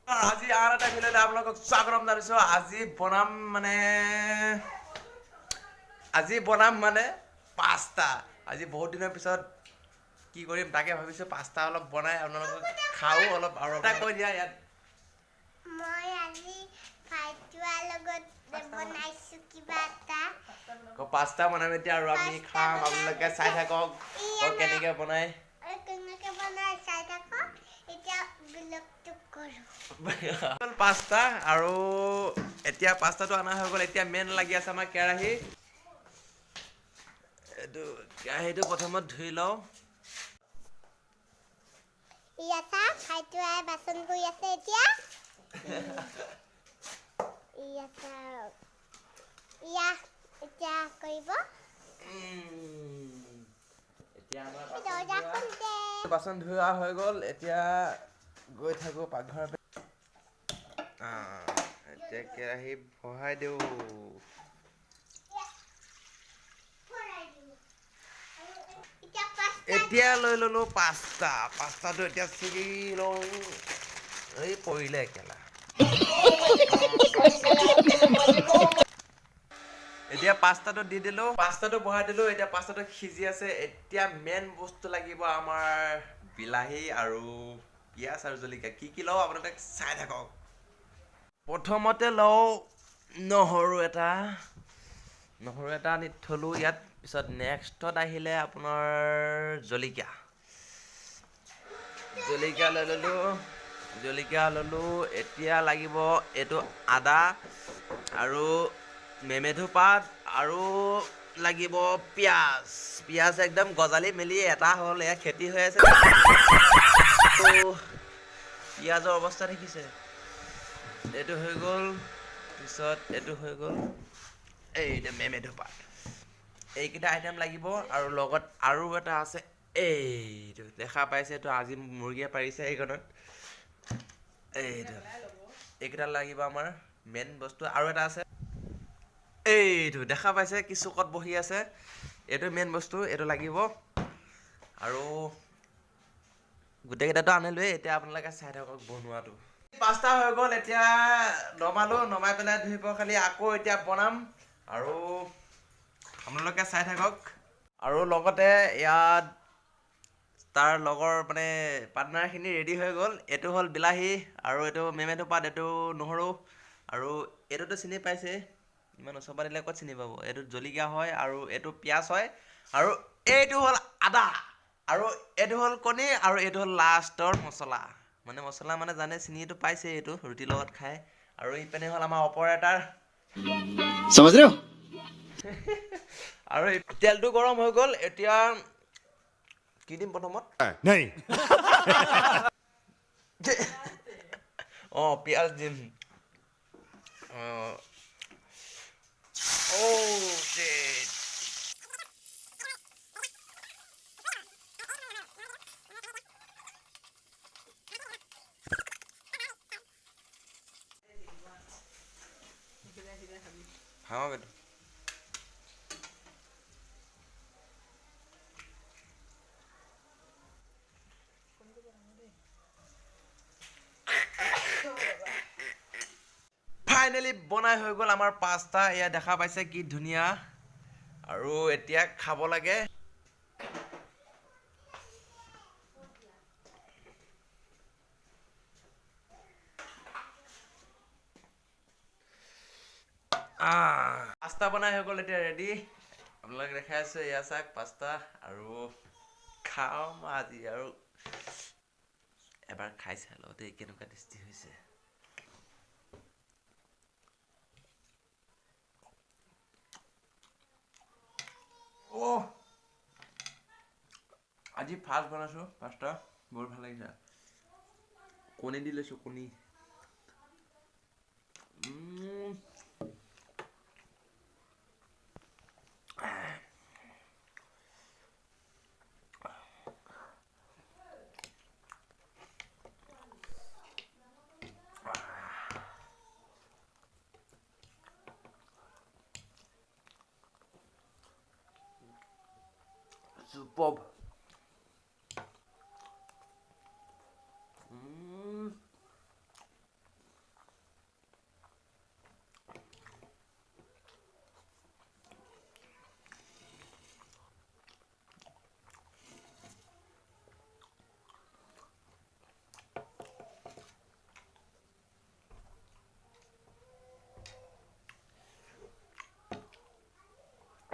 আজি আন এটা ভিডিঅ'লৈ আপোনালোকক স্বাগতম জনাইছোঁ। আজি বনাম মানে পাস্তা। আজি বহুত দিনৰ পিছত কি কৰিম তাকে ভাবিছোঁ। পাস্তা অলপ বনাই আপোনালোকক খাওঁ অলপ আৰু এটা কৈ দিয়া ইয়াত। মই আজি ভাইটোৱাৰ লগত বনাইছোঁ কিবা এটা। পাস্তা বনাম এতিয়া আৰু আমি খাম। আপোনালোকে চাই থাকক কেনেকৈ বনাই। চাই থাকক। এতিয়া ব্লগটো কৰোঁ। পাস্তা আৰু এতিয়া পাস্তাটো অনা হৈ গ'ল। এতিয়া মেইন লাগি আছে আমাৰ কেৰাহী। এইটো কেৰাহীটো প্ৰথমত ধুই লওঁ। ইয়াত ভাইটোৱাই বাচন ধুই আছে এতিয়া। এতিয়া কৰিব। এতিয়া বাচন ধোৱা হৈ গ'ল। এতিয়া গৈ থাকোঁ পাকঘৰৰ। এতিয়া কেৰাহী বহাই দিওঁ। এতিয়া লৈ ল'লোঁ পাস্তাটো এতিয়া ছিগি লওঁ। এই পৰিলে একেলা। এতিয়া পাস্তাটো দি দিলোঁ। পাস্তাটো বহাই দিলোঁ। এতিয়া পাস্তাটো সিজি আছে। এতিয়া মেইন বস্তু লাগিব আমাৰ বিলাহী আৰু পিঁয়াজ আৰু জলকীয়া। কি লওঁ আপোনালোকে চাই থাকক। প্ৰথমতে লওঁ নহৰু এটা আনি থলোঁ ইয়াত। পিছত নেক্সটত আহিলে আপোনাৰ জলকীয়া ল'লোঁ। এতিয়া লাগিব এইটো আদা আৰু মেমেধু পাত আৰু লাগিব পিঁয়াজ একদম গজালি মেলি এটা হ'ল। এয়া খেতি হৈ আছে। পিঁয়াজৰ অৱস্থা দেখিছে। এইটো হৈ গ'ল। পিছত এইটো হৈ গ'ল এইটো মেমেধু পাত। এইকেইটা আইটেম লাগিব আৰু লগত আৰু এটা আছে। এইটো দেখা পাইছে। এইটো আজি মুৰ্গীয়ে পাৰিছে এইখনত। এইকেইটা লাগিব আমাৰ মেইন বস্তু। আৰু এটা আছে এইটো দেখা পাইছে কি চুকত বহি আছে। এইটো মেইন বস্তু। এইটো লাগিব আৰু গোটেইকেইটাতো আনিলোৱেই। এতিয়া আপোনালোকে চাই থাকক বনোৱাটো। পাস্তা হৈ গ'ল। এতিয়া নমাই পেলাই ধুই পখালি আকৌ এতিয়া বনাম আৰু আপোনালোকে চাই থাকক। আৰু লগতে ইয়াত তাৰ লগৰ মানে পাৰ্টনাৰখিনি ৰেডি হৈ গ'ল। এইটো হ'ল বিলাহী আৰু এইটো মেমেধু পাত, এইটো নহৰু আৰু এইটোতো চিনি পাইছে। ইমান ওচৰ পৰা দিলে ক'ত চিনি পাব। এইটো জলকীয়া হয় আৰু এইটো পিঁয়াজ হয় আৰু এইটো হ'ল আদা আৰু এইটো হ'ল কণী আৰু এইটো হ'ল লাষ্টৰ মছলা মানে জানে চিনিটো পাইছে। এইটো ৰুটিৰ লগত খায়। আৰু ইপিনে হ'ল আমাৰ অপাৰেটাৰ। আৰু তেলটো গৰম হৈ গ'ল। এতিয়া কি দিম প্ৰথমত? পিঁয়াজ দিম। ফাইনেলি বনাই হৈ গ'ল আমাৰ পাস্তা। এয়া দেখা পাইছে কি ধুনীয়া। আৰু এতিয়া খাব লাগে। পাস্তা বনাই হৈ গ'ল। এতিয়া ৰেডি। আপোনালোকে দেখাই আছে। এয়া চাওক পাস্তা আৰু খাওঁ আজি আৰু এবাৰ খাই চাই লওঁ দেই কেনেকুৱা টেষ্টি হৈছে। আজি ফাৰ্ষ্ট বনাইছোঁ পাস্তা। বহুত ভাল লাগিছে। কণী দি লৈছোঁ। কণী superb.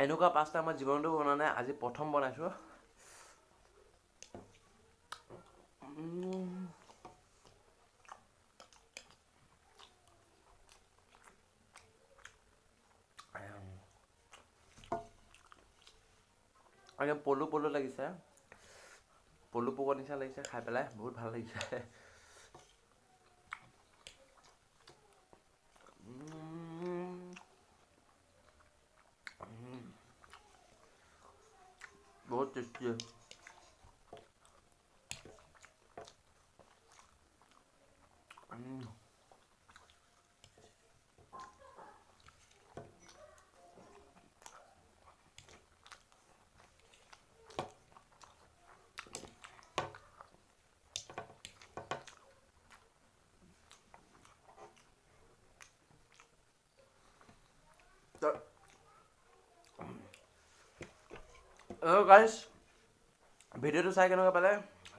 এনেকুৱা পাস্তা মই জীৱনতো বনোৱা নাই, আজি প্ৰথম বনাইছোঁ। একদম পলু পলু লাগিছে, পলু পোকৰ নিচিনা লাগিছে খাই পেলাই, বহুত ভাল লাগিছে। बहुत टेस्टी है। गाइस ভিডিওটো চাই কেনেকুৱা পালে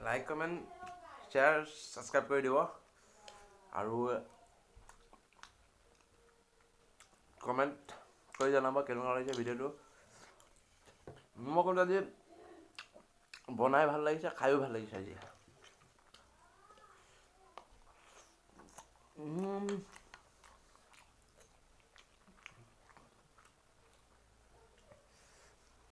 লাইক কমেন্ট শ্বেয়াৰ সাবস্ক্ৰাইব কৰি দিব আৰু কমেন্ট কৰি জনাব কেনেকুৱা লাগিছে ভিডিওটো। মই কিন্তু আজি বনাই ভাল লাগিছে, খাইও ভাল লাগিছে আজি।